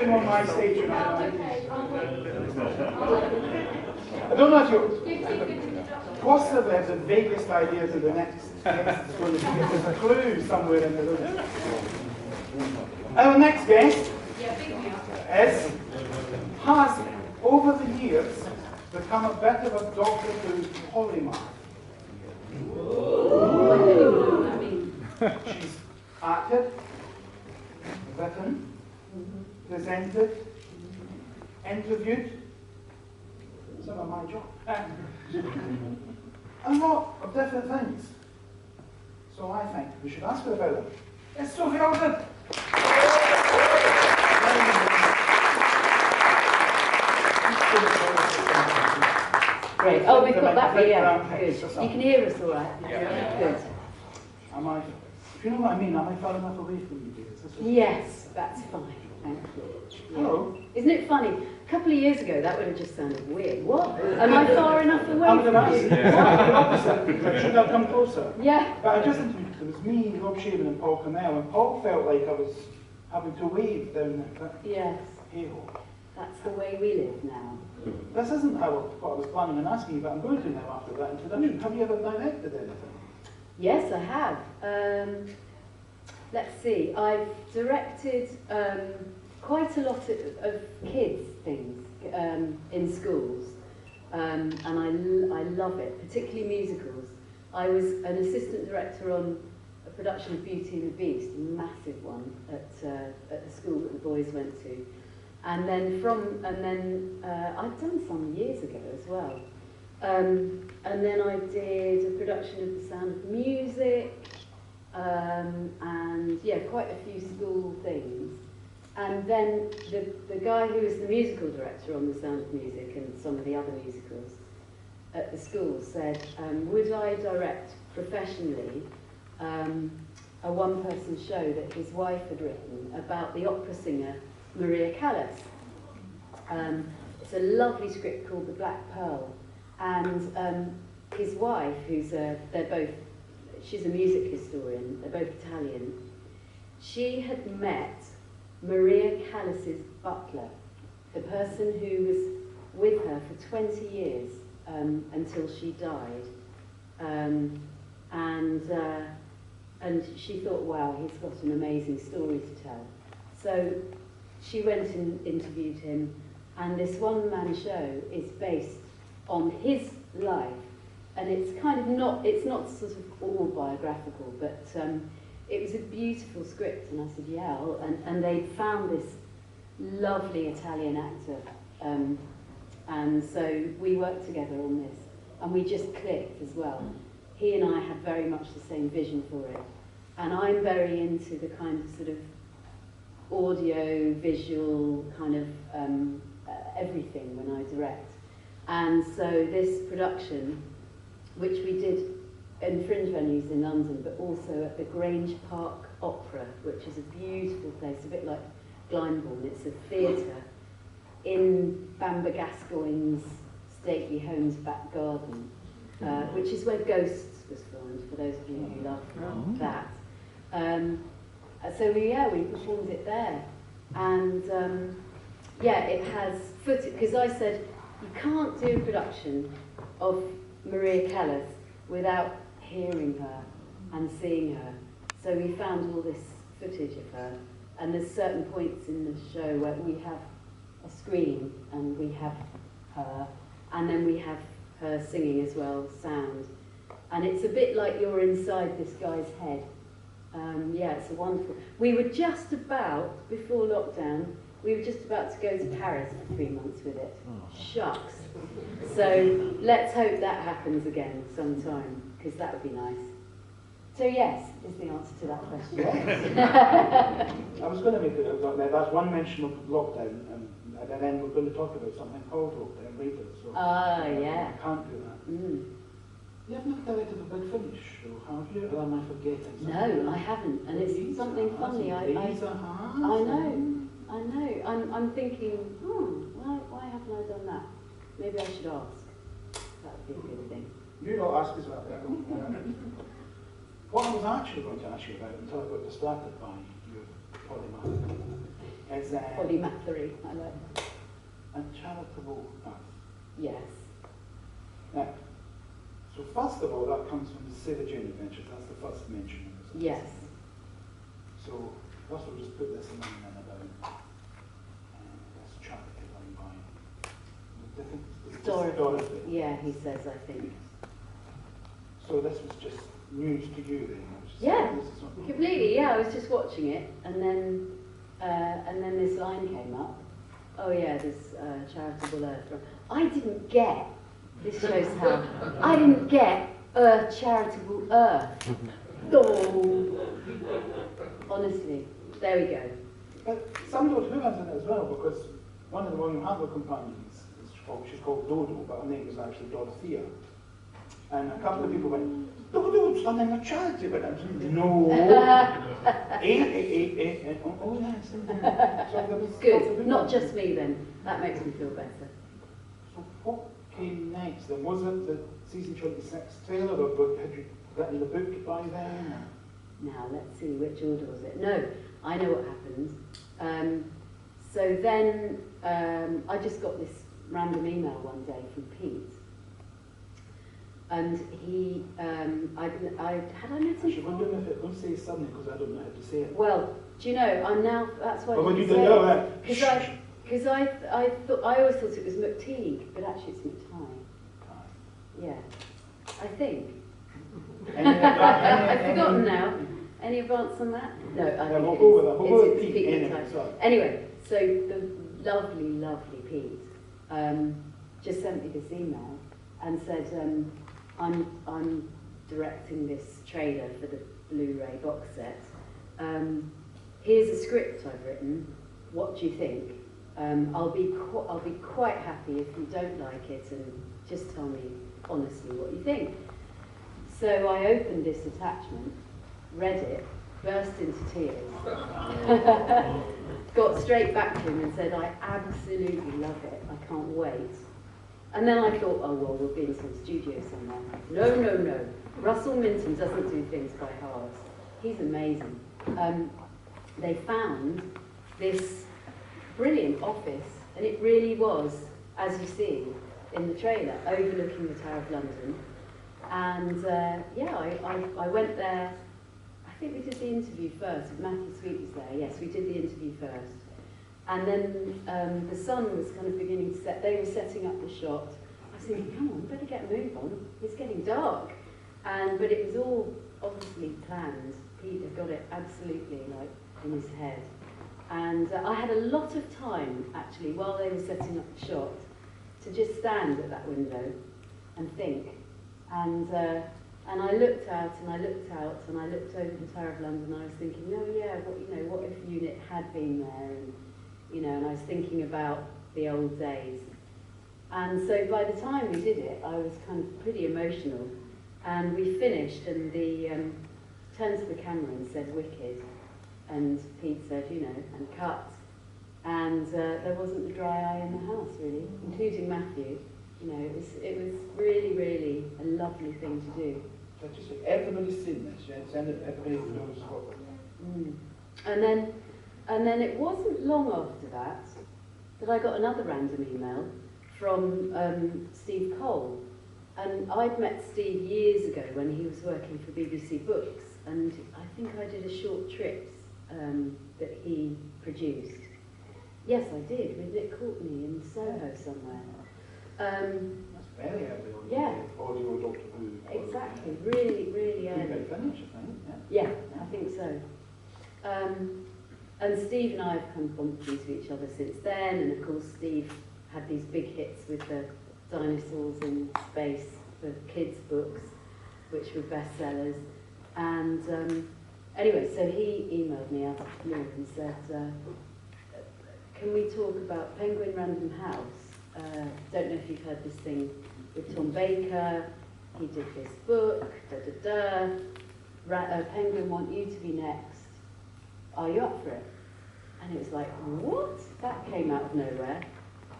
been on my stage and I don't know if you... Possibly have the vaguest idea that the next guest is going to be. There's a clue somewhere in the room. Our next guest has, over the years, become a bit of a Doctor Who polymath. She's acted, written, presented, interviewed. Some of my job. A lot of different things. So I think we should ask her about them. It's Sophie Aldred. Great. Oh, we've got that video. Good. You can hear us all right? Yeah. Good. Am I, if you know what I mean, am I far enough away from you, dear? Yes, that's fine. Thank you. Hello. Isn't it funny? A couple of years ago, that would have just sounded weird. What? Am I far enough away I would have from asked. you? The opposite. Should I come closer? Yeah. But I just interviewed, it was me, Rob Shaven and Paul Connell, and Paul felt like I was having to wave down that. Yes. Hey-ho. That's the way we live now. This isn't what I was planning on asking you, but I'm going to now after that introduction. Have you ever directed anything? Yes, I have. Let's see. I've directed quite a lot of kids' things in schools, and I love it, particularly musicals. I was an assistant director on a production of Beauty and the Beast, a massive one at the school that the boys went to. And then I'd done some years ago as well. And then I did a production of The Sound of Music, and yeah, quite a few school things. And then the guy who was the musical director on The Sound of Music and some of the other musicals at the school said, would I direct professionally a one-person show that his wife had written about the opera singer Maria Callas. It's a lovely script called The Black Pearl, and his wife, she's a music historian, they're both Italian, she had met Maria Callas's butler, the person who was with her for 20 years until she died, and she thought, wow, he's got an amazing story to tell. So she went and interviewed him, and this one-man show is based on his life, and it's kind of not, it's not sort of all biographical, but it was a beautiful script, and I said, yeah, and they found this lovely Italian actor, and so we worked together on this, and we just clicked as well. He and I had very much the same vision for it, and I'm very into the kind of sort of audio, visual, kind of everything when I direct. And so this production, which we did in fringe venues in London, but also at the Grange Park Opera, which is a beautiful place, a bit like Glyndebourne. It's a theatre in Bamber Gascoigne's stately home's back garden, which is where Ghosts was filmed, for those of you who love that. So we performed it there, and yeah, it has footage, because I said you can't do a production of Maria Callas without hearing her and seeing her. So we found all this footage of her, and there's certain points in the show where we have a screen and we have her, and then we have her singing as well, sound, and it's a bit like you're inside this guy's head. Yeah, it's a wonderful. We were just about, before lockdown, we were just about to go to Paris for 3 months with it. Shucks. So let's hope that happens again sometime, because that would be nice. So yes, is the answer to that question. I was going to make it, that's one mention of lockdown, and then we're going to talk about something called lockdown later. So yeah. I can't do that. You haven't directed a Big Finish show, have you? Or am I forgetting something? No, I haven't, and it's something funny. I know. I'm thinking, why haven't I done that? Maybe I should ask. That would be a good thing. You don't ask as well. What I was actually going to ask you about until I got distracted by your polymath is polymathery, I like. a charitable earth. Yes. Now, so first of all, that comes from the Sarah Jane Adventures. That's the first mention of it. Yes. So first we'll just put this in then about this charity run by Dorothy. Yeah, he says, I think. So this was just news to you then? Yeah, completely. Yeah, I was just watching it, and then this line came up. Oh yeah, this charitable earth. I didn't get. This shows how I didn't get a charitable earth. Oh, honestly, there we go. But some of who has in it as well, because one of the William Handler companions she's called Dodo, but her name is actually Dorothea. And a couple of people went, Dodo's done in a charity, but I was like, no. Oh yes. So there was good. Not just me then. That makes me feel better. So what came next then? Was it the season 26 trailer, or had you written the book by then? Now let's see, which order was it? No, I know what happened. So then I just got this random email one day from Pete. And he, had I noticed? Actually, I'm wondering if it won't say suddenly because I don't know how to say it. Well, do you know, I'm now, that's why I didn't you say don't know it. that. Because I always thought it was McTeague, but actually it's McTighe. Yeah, I think. I've forgotten now. Any advance on that? No, I think we'll go with that. We'll go with Pete Pete McTighe. Anyway, so the lovely, lovely Pete just sent me this email and said, I'm directing this trailer for the Blu-ray box set. Here's a script I've written. What do you think? I'll be quite happy if you don't like it, and just tell me honestly what you think. So I opened this attachment, read it, burst into tears, got straight back to him and said, I absolutely love it. I can't wait. And then I thought, oh, well, we'll be in some studio somewhere. No, no, no. Russell Minton doesn't do things by halves. He's amazing. They found this brilliant office, and it really was, as you see in the trailer, overlooking the Tower of London. And yeah, I went there. I think we did the interview first. Matthew Sweet was there. Yes, we did the interview first. And then the sun was kind of beginning to set. They were setting up the shot. I was thinking, come on, better get a move on. It's getting dark. But it was all obviously planned. Pete had got it absolutely like in his head. And I had a lot of time, actually, while they were setting up the shot, to just stand at that window and think. And I looked out and I looked out and I looked over the Tower of London. And I was thinking, oh yeah, what if Unit had been there? And and I was thinking about the old days. And so by the time we did it, I was kind of pretty emotional. And we finished, and the turned to the camera and said, "Wicked." And Pete said, and cut. And there wasn't a dry eye in the house, really, including Matthew. It was really, really a lovely thing to do. Everybody's seen this, yeah? Everybody knows what. And then it wasn't long after that I got another random email from Steve Cole. And I'd met Steve years ago when he was working for BBC Books, and I think I did a short trip that he produced. Yes, I did, with Nick Courtney in Soho somewhere. That's very early on. Yeah. Audio Doctor Who. Exactly, really, really early. Finish, I think. Yeah, I think so. And Steve and I have kind of bumped into each other since then, and of course Steve had these big hits with the dinosaurs in space for kids' books, which were bestsellers. And anyway, so he emailed me out of the blue and said, can we talk about Penguin Random House? Don't know if you've heard this thing with Tom Baker. He did this book, Penguin want you to be next. Are you up for it? And it was like, what? That came out of nowhere.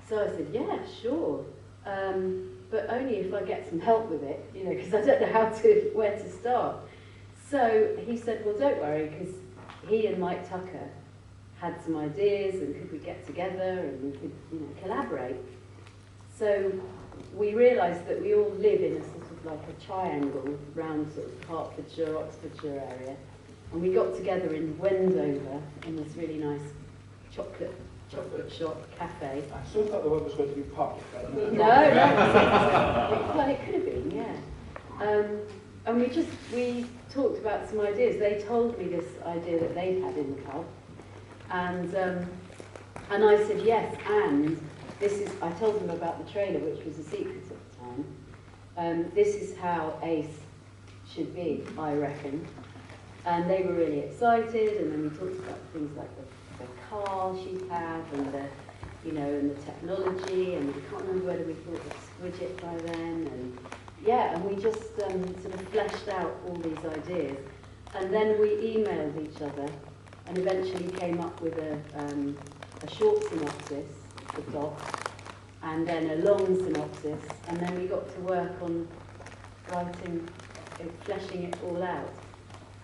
So I said, yeah, sure. But only if I get some help with it, because I don't know where to start. So he said, well, don't worry, because he and Mike Tucker had some ideas, and could we get together and we could, you know, collaborate. So we realised that we all live in a sort of like a triangle around sort of Hertfordshire, Oxfordshire area, and we got together in Wendover in this really nice chocolate shop cafe. I so thought the word was going to be pub. No, well, it could have been, yeah. And we talked about some ideas. They told me this idea that they'd had in the pub, and I said yes. And this is, I told them about the trailer, which was a secret at the time. This is how Ace should be, I reckon. And they were really excited. And then we talked about things like the car she'd have, and the, you know, and the technology. And we can't remember whether we thought of Squidget by then. And yeah, and we just sort of fleshed out all these ideas. And then we emailed each other and eventually came up with a short synopsis for Doc, and then a long synopsis, and then we got to work on writing, fleshing it all out.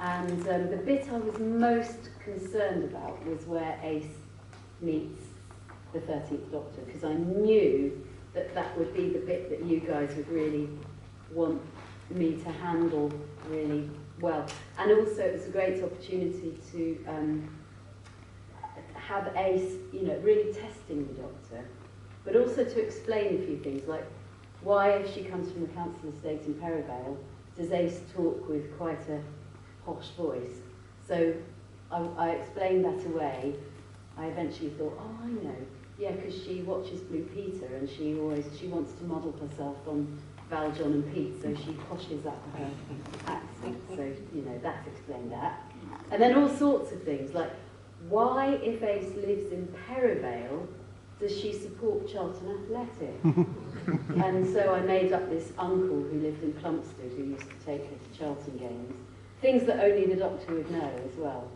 And the bit I was most concerned about was where Ace meets the 13th Doctor, because I knew that that would be the bit that you guys would really want me to handle really well. And also it was a great opportunity to have Ace, you know, really testing the Doctor, but also to explain a few things, like why, if she comes from the council estate in Perivale, does Ace talk with quite a posh voice? So I explained that away. I eventually thought, oh, I know, yeah, because she watches Blue Peter and she wants to model herself on Val, John and Pete, so she poshes up her accent. So, you know, that's explained that. And then all sorts of things, like why, if Ace lives in Perivale, does she support Charlton Athletic? And so I made up this uncle who lived in Plumstead who used to take her to Charlton games. Things that only the Doctor would know as well.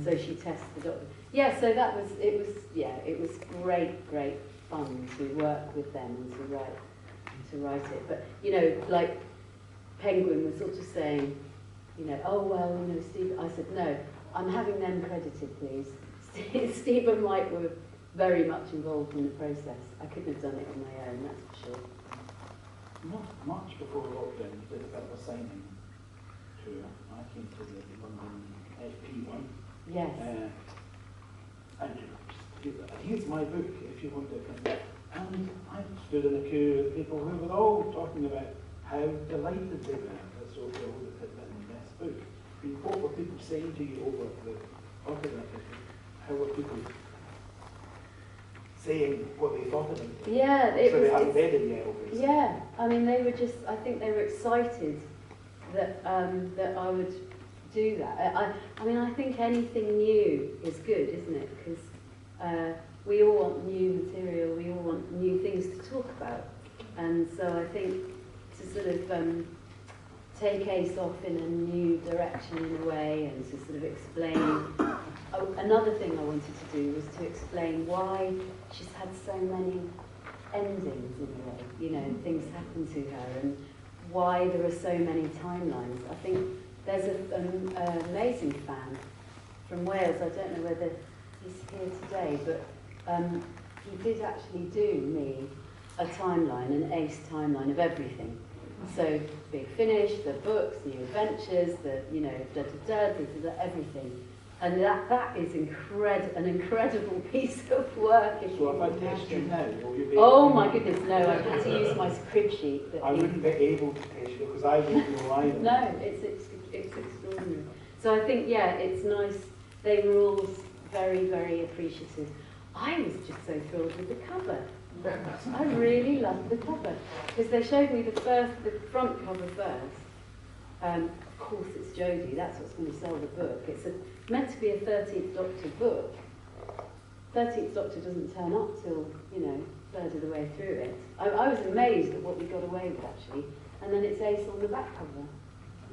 So she tests the Doctor. Yeah, so it was great fun to work with them and to write it. But, you know, like Penguin was sort of saying, you know, oh, well, you know, Steve, I said, no, I'm having them credited, please. Steve and Mike were very much involved in the process. I couldn't have done it on my own, that's for sure. Not much before lockdown, we did a bit of a signing tour. I came to the London FP one. Yes. And here's my book, if you want it. And I stood in a queue with people who were all talking about how delighted they were that Sophie Aldred had written this book. I mean, what were people saying to you over the autograph? How were people saying what they thought about it? Yeah, so they haven't read it yet, obviously. Yeah, I mean, they were just, I think they were excited that that I would do that. I mean, I think anything new is good, isn't it? Because we all want new material, we all want new things to talk about. And so I think to sort of take Ace off in a new direction in a way, and to sort of explain. Another thing I wanted to do was to explain why she's had so many endings in a way, you know, things happen to her, and why there are so many timelines. I think there's an amazing fan from Wales, I don't know whether he's here today, but he did actually do me a timeline, an Ace timeline of everything. So Big Finish, the books, New Adventures, the, you know, everything. And that is an incredible piece of work. So if I test you now, will you be Oh my goodness, no, I had to use my crib sheet. I wouldn't be able to test you because I wouldn't know either. No, it's extraordinary. So I think, yeah, it's nice. They were all very, very appreciative. I was just so thrilled with the cover. I really loved the cover because they showed me the front cover first. Of course, it's Jodie. That's what's going to sell the book. It's meant to be a 13th Doctor book. 13th Doctor doesn't turn up till, you know, third of the way through it. I was amazed at what we got away with actually. And then it's Ace on the back cover.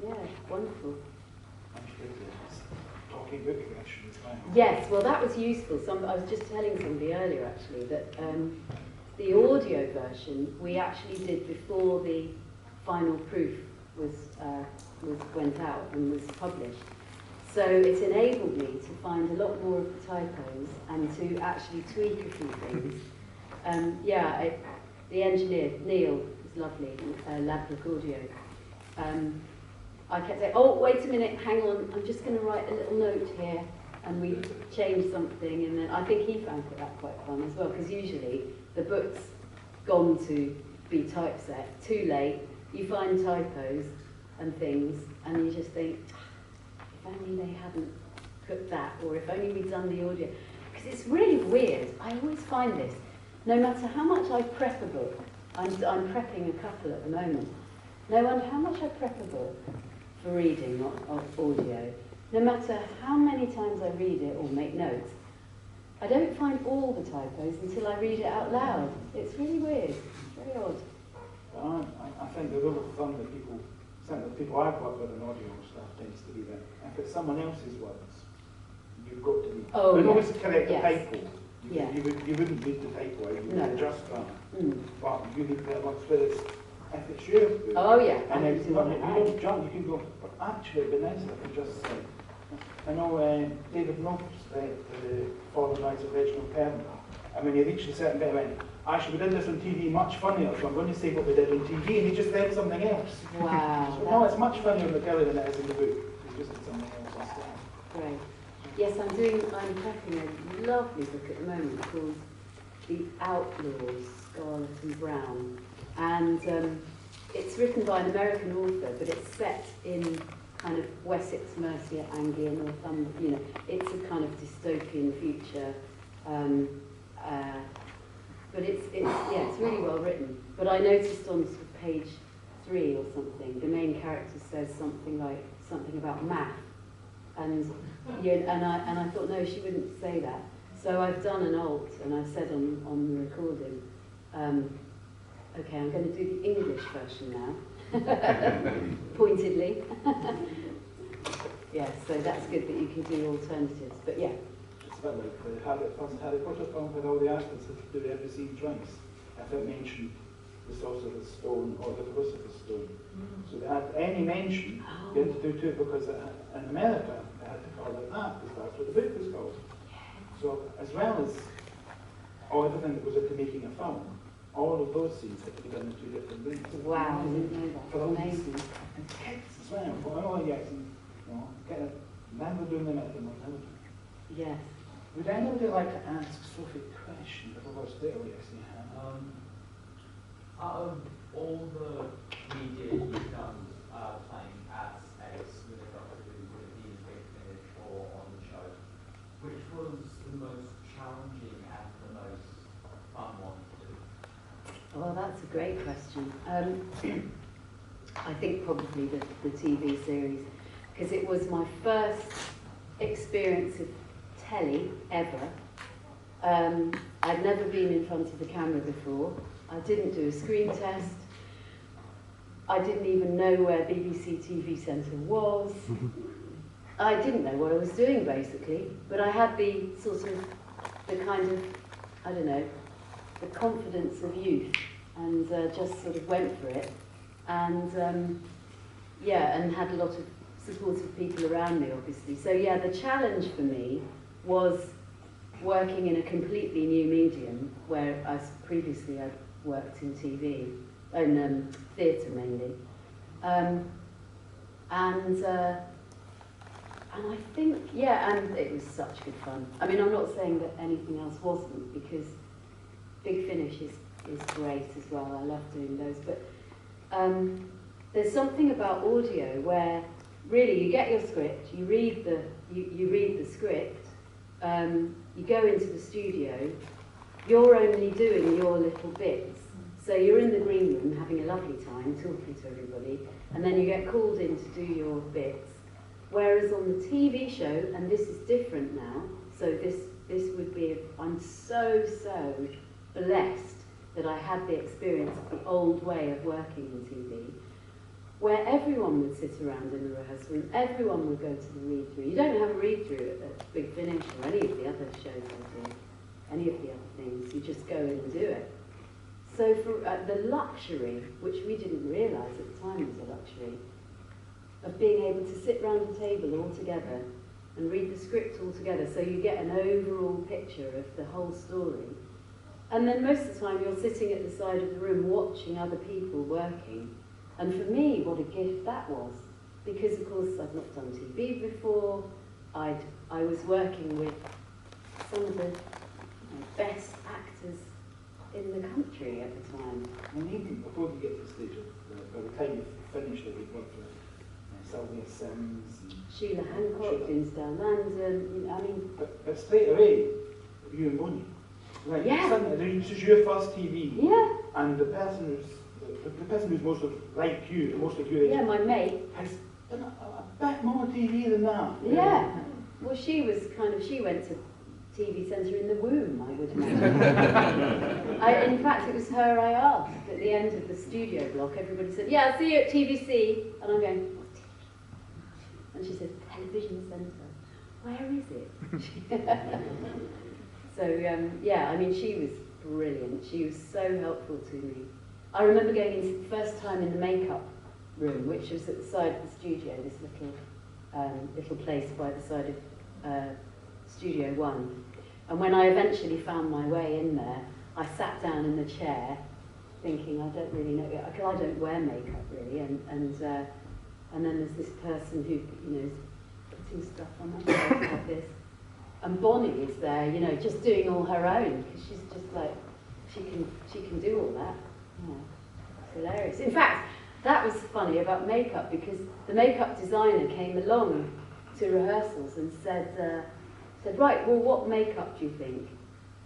Yeah, wonderful. Talking book version as well. Yes, well that was useful. I was just telling somebody earlier actually that the audio version we actually did before the final proof went out and was published. So it's enabled me to find a lot more of the typos and to actually tweak a few things. The engineer, Neil, is lovely, Ladbroke Audio. I kept saying, oh, wait a minute, hang on, I'm just going to write a little note here, and we changed something, and then I think he found that quite fun as well, because usually the book's gone to be typeset, too late, you find typos and things, and you just think, if only they hadn't put that, or if only we'd done the audio. Because it's really weird, I always find this, no matter how much I prep a book, I'm prepping a couple at the moment, no matter how much I prep a book for reading or audio, no matter how many times I read it or make notes, I don't find all the typos until I read it out loud. It's really weird, it's very odd. I think the rule of thumb that certainly the people I've worked with in audio stuff tends to be that if it's someone else's words, you've got to read. Oh, but yes. always correct the Yes. typo. Yeah. You wouldn't read the typo out, you No. would adjust that. Mm. But you need that much, but it's, if it's your book, Oh yeah, and then you I don't jump, you can go, actually, it'd be nice if I just said, I know David Knopf's the Fallen Knights of Reginald Perrin. And when he reached a certain bit, he went, actually, we did this on TV much funnier, so I'm going to say what we did on TV, and he just read something else. Wow. So no, it's much funnier in the Kelly than it is in the book. He just did something else instead. Great. Yes, I'm prepping a lovely book at the moment called The Outlaws, Scarlet and Brown. And it's written by an American author, but it's set in kind of Wessex, Mercia, Anglia, Northumberland, you know, it's a kind of dystopian future. But it's really well written. But I noticed on sort of page 3 or something, the main character says something about math. And I thought, no, she wouldn't say that. So I've done an alt, and I said on the recording, okay, I'm going to do the English version now, pointedly. Yeah, so that's good that you can do alternatives, but yeah. It's a bit like the Harry Potter film with all the actors that do every scene twice. If it mentioned the Sorcerer's Stone or the Philosopher's Stone. So they had any mention, you had to do two, because in America they had to call it that, because that's what the book was called. So as well as everything that goes into making a film, all of those scenes had to be done in 2 different rooms. Wow, I didn't know that. For all these Amazing. things. And kids as well, for all the acting, you know, never doing them at the moment. Yes. Would anybody like to ask Sophie a question before we're still yes, you have? Out of all the media you've done playing as Ace with a Doctor Who, with the Big Finish or on the show, which was the most challenging and the most fun one to do? Well, that's a great question. I think probably the TV series, because it was my first experience of telly ever. I'd never been in front of the camera before. I didn't do a screen test. I didn't even know where BBC TV Centre was. I didn't know what I was doing, basically, but I had the kind of, I don't know, the confidence of youth, and just sort of went for it. And yeah, and had a lot of supportive people around me, obviously. So yeah, the challenge for me was working in a completely new medium, where previously I'd worked in TV, and theatre mainly. And I think, yeah, and it was such good fun. I mean, I'm not saying that anything else wasn't, because Big Finish is great as well. I love doing those. But there's something about audio where really you get your script, you read the script, you go into the studio, you're only doing your little bits. So you're in the green room having a lovely time talking to everybody, and then you get called in to do your bits. Whereas on the TV show, and this is different now, so this would be, I'm so blessed that I had the experience of the old way of working in TV, where everyone would sit around in the rehearsal room, everyone would go to the read-through. You don't have a read-through at Big Finish or any of the other shows I do, any of the other things, you just go in and do it. So for the luxury, which we didn't realise at the time was a luxury, of being able to sit round the table all together and read the script all together, so you get an overall picture of the whole story. And then most of the time you're sitting at the side of the room watching other people working. And for me, what a gift that was. Because of course I'd not done TV before, I was working with some of the best actors in the country at the time. And even before you get to the stage of, by the time you finished it, you've worked with Sylvia Sims and Sheila Hancock, Dinsdale Landon, you know, I mean... But straight away, you and Bonnie. Like, yeah. Suddenly, this is your first TV. Yeah. And the person who's most of, like you, most of your age, yeah, my mate, has done a bit more TV than that. Yeah. Well, she was kind of, she went to TV Centre in the womb, I would imagine. In fact, it was her I asked at the end of the studio block. Everybody said, yeah, I'll see you at TVC. And I'm going, what's TV? And she said, Television Centre. Where is it? So, yeah, I mean, she was brilliant. She was so helpful to me. I remember going in the first time in the makeup room, which was at the side of the studio, this little place by the side of Studio One. And when I eventually found my way in there, I sat down in the chair thinking, I don't really know, I don't wear makeup really, and then there's this person who, you know, is putting stuff on my face like this. And Bonnie is there, you know, just doing all her own, because she's just like, she can do all that. Yeah, it's hilarious. In fact, that was funny about makeup, because the makeup designer came along to rehearsals and said, right, well, what makeup do you think?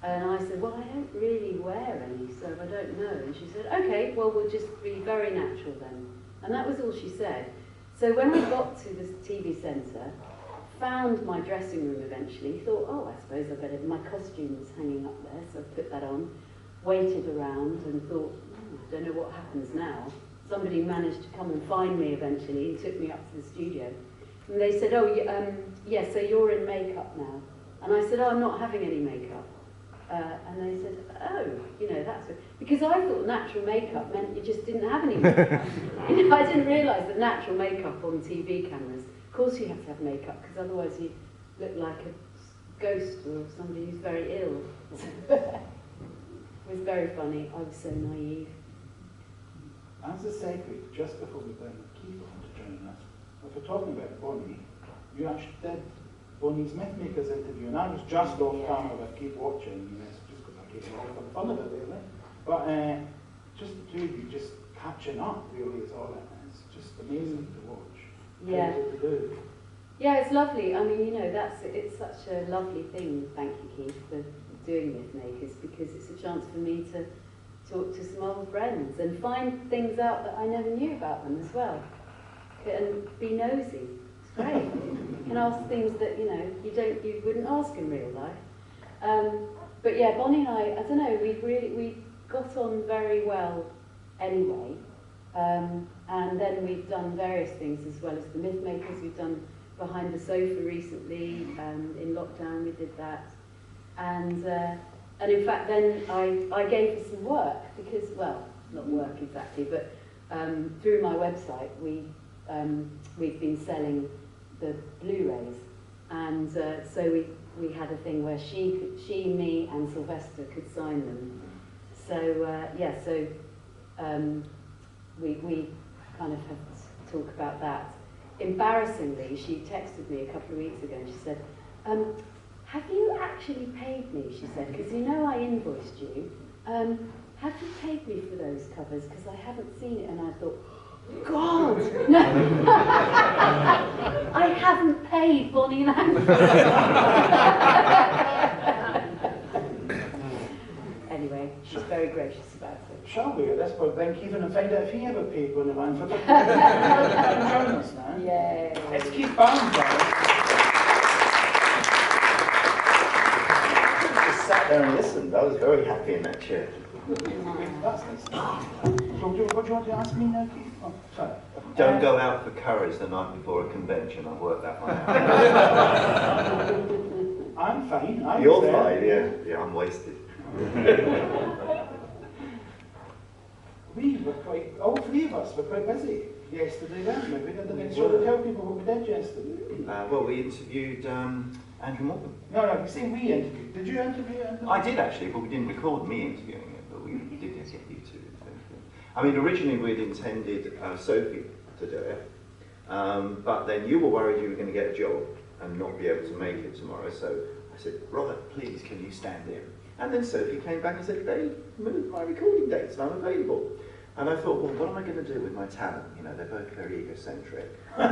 And I said, well, I don't really wear any, so I don't know. And she said, okay, well, we'll just be very natural then. And that was all she said. So when I got to the TV Centre, found my dressing room eventually, thought, oh, I suppose I better, my costume was hanging up there, so I put that on, waited around and thought, I don't know what happens now. Somebody managed to come and find me eventually and took me up to the studio. And they said, oh, yeah, so you're in makeup now. And I said, oh, I'm not having any makeup. And they said, oh, you know, that's it. Because I thought natural makeup meant you just didn't have any makeup. You know, I didn't realise that natural makeup on TV cameras, of course you have to have makeup, because otherwise you look like a ghost or somebody who's very ill. It was very funny. I was so naive. As a segue, just before we bring Keith on to join us, if we're talking about Bonnie, you actually did Bonnie's Mythmakers interview, and I was just off camera with Keith watching, you know, just because I keep all for the fun of it, really. But just the two of you just catching up, really, is all it is. It's just amazing to watch. Yeah. To do. Yeah, it's lovely. I mean, you know, it's such a lovely thing, thank you, Keith, for doing Mythmakers, because it's a chance for me to talk to some old friends and find things out that I never knew about them as well. And be nosy. It's great. You can ask things that, you know, you wouldn't ask in real life. But yeah, Bonnie and I don't know, we got on very well anyway. And then we've done various things as well as the Mythmakers. We've done Behind the Sofa recently, in lockdown we did that. And in fact then I gave her some work because, well, not work exactly, but through my website we've been selling the Blu-rays, and so we had a thing where she, me and Sylvester could sign them. So yeah, so we kind of have to talk about that. Embarrassingly, she texted me a couple of weeks ago and she said, have you actually paid me, she said, because you know I invoiced you. Have you paid me for those covers? Because I haven't seen it. And I thought, God, no. I haven't paid Bonnie Langford. Anyway, she's very gracious about it. Shall we at this point then, Keith, and find out if he ever paid Bonnie Langford? Join us now. Yay. It's Keith Barnfather. Sat there and listened. I was very happy in that chair. That's nice. So, what do you want to ask me now, Keith? Oh, sorry. Don't go out for curries the night before a convention. I've worked that one out. I'm fine. You're fine, yeah. Yeah, I'm wasted. We were quite, all three of us were quite busy. yesterday, weren't we? We didn't sort of tell people what we did yesterday. Well, we interviewed Andrew Morgan. No, you see, we interviewed. Did you interview Andrew? I did actually, but we didn't record me interviewing it, but we did get you two. I mean, originally we'd intended Sophie to do it, but then you were worried you were going to get a job and not be able to make it tomorrow, so I said, Robert, please, can you stand in? And then Sophie came back and said, they moved my recording dates and I'm available. And I thought, well, what am I going to do with my talent? You know, they're both very egocentric. You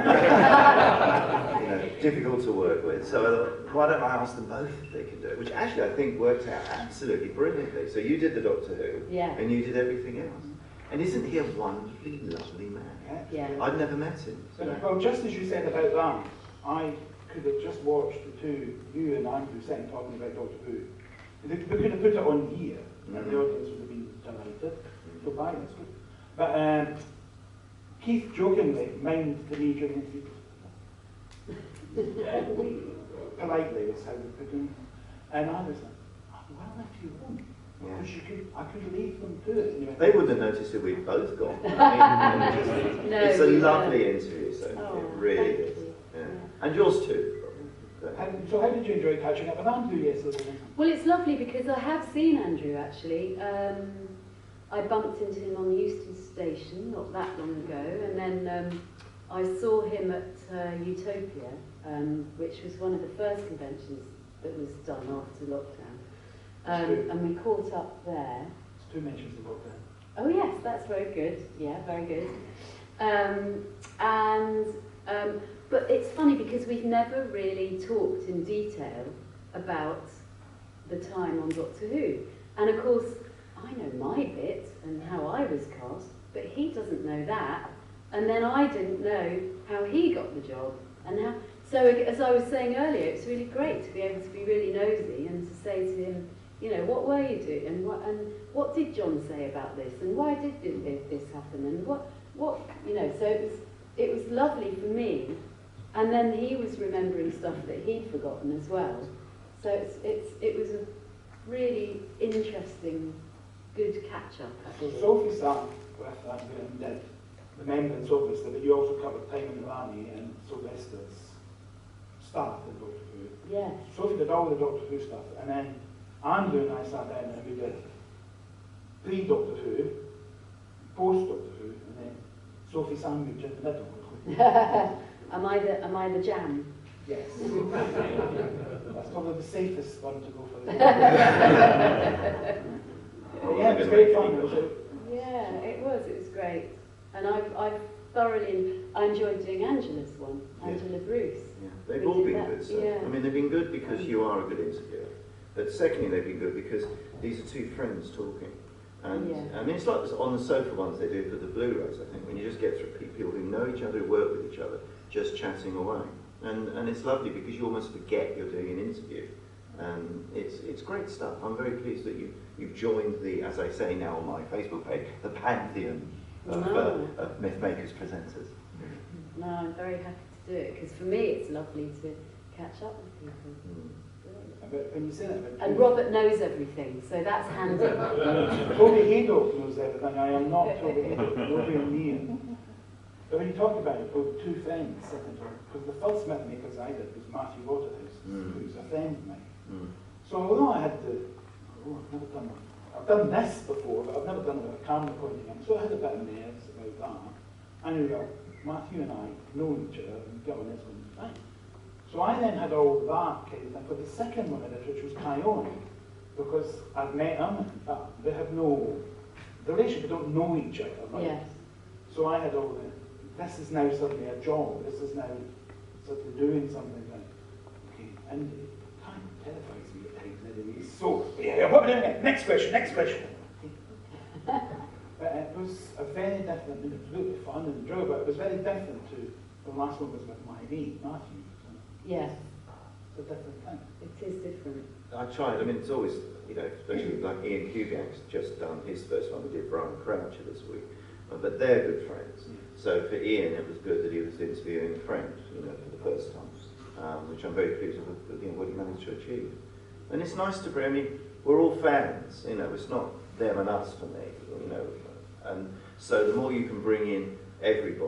know, difficult to work with. So I thought, why don't I ask them both if they can do it? Which actually I think worked out absolutely brilliantly. So you did the Doctor Who, yeah, and you did everything else. And isn't he a wonderfully lovely man? yeah. I'd never met him. So. Well, just as you said about that, I could have just watched the two, you and Andrew, sitting talking about Doctor Who. We could have put it on here, and the audience would have been delighted. So buy it, it's good. But Keith jokingly mimed the me during the interview. Politely is how we put him. And I was like, oh, well, if you want. Because I could leave them to it. They wouldn't have noticed if we'd both gone. I mean, it's a lovely interview, so it really is. Yeah. And yours too. So how did you enjoy catching up with Andrew yesterday? Well, it's lovely because I have seen Andrew actually. I bumped into him on Euston Station not that long ago, and then I saw him at Utopia, which was one of the first conventions that was done after lockdown. And we caught up there. It's 2 mentions of lockdown. Oh yes, that's very good. Yeah, very good. But it's funny because we've never really talked in detail about the time on Doctor Who. And of course, I know my bit and how I was cast, but he doesn't know that. And then I didn't know how he got the job. And how. So as I was saying earlier, it's really great to be able to be really nosy and to say to him, you know, what were you doing? And what did John say about this? And why did this happen? And what you know, so it was lovely for me. And then he was remembering stuff that he'd forgotten as well. So it was a really interesting, good catch-up. So Sophie sat with Andrew and did remembrance, obviously, but you also covered time in the army and Sylvester's stuff in Doctor Who. Yeah. Sophie did all the Doctor Who stuff, and then Andrew and I sat down and we did pre-Doctor Who, post-Doctor Who, and then Sophie sandwich in the middle. Am I the jam? Yes. That's probably the safest one to go for. Yeah, it was great fun. Yeah, it was great. And I've thoroughly enjoyed doing Angela's one, Angela Bruce. Yeah. They've all been good, so. Yeah. I mean, they've been good because you are a good interviewer. But secondly, they've been good because these are two friends talking. And I mean, it's like on the sofa ones they do for the Blu-rays, I think, when you just get through people who know each other, who work with each other, just chatting away. And it's lovely because you almost forget you're doing an interview. It's great stuff. I'm very pleased that you've joined the, as I say now on my Facebook page, the pantheon of myth makers presenters. No, I'm very happy to do it because for me it's lovely to catch up with people. But when you say that, and Robert knows everything, so that's handy. Toby Haydock knows everything. I am not Toby Haydock, nowhere near. But when you talk about it, both two friends, because the first myth makers I did was Matthew Waterhouse, who's a friend of mine. So although I had I've done this before, but I've never done it with a camera pointing in, so I had a bit of nerves about that. And Matthew and I know each other and get on this one fine. So I then had all that kind of thing for the second one I did, which was Kion, because I'd met him, but they have no relationship, they don't know each other. Right? Yes. So I had all this is now suddenly a job, this is now suddenly doing something like, okay, and it kind of terrifies me at times anyway. So, yeah, what are we doing next? Next question. But it was a very different, it was really fun and enjoyable, but it was very different to the last one was with my mate, Matthew. Yes. It's a different thing. It is different. I tried. I mean, it's always, you know, especially like Ian Kubiak's just done his first one. We did Brian Croucher this week. But they're good friends. So for Ian, it was good that he was interviewing a friend, you know, for the first time, which I'm very pleased with, you know, what he managed to achieve. And it's nice to bring, I mean, we're all fans, you know, it's not them and us for me, you know. And so the more you can bring in everybody,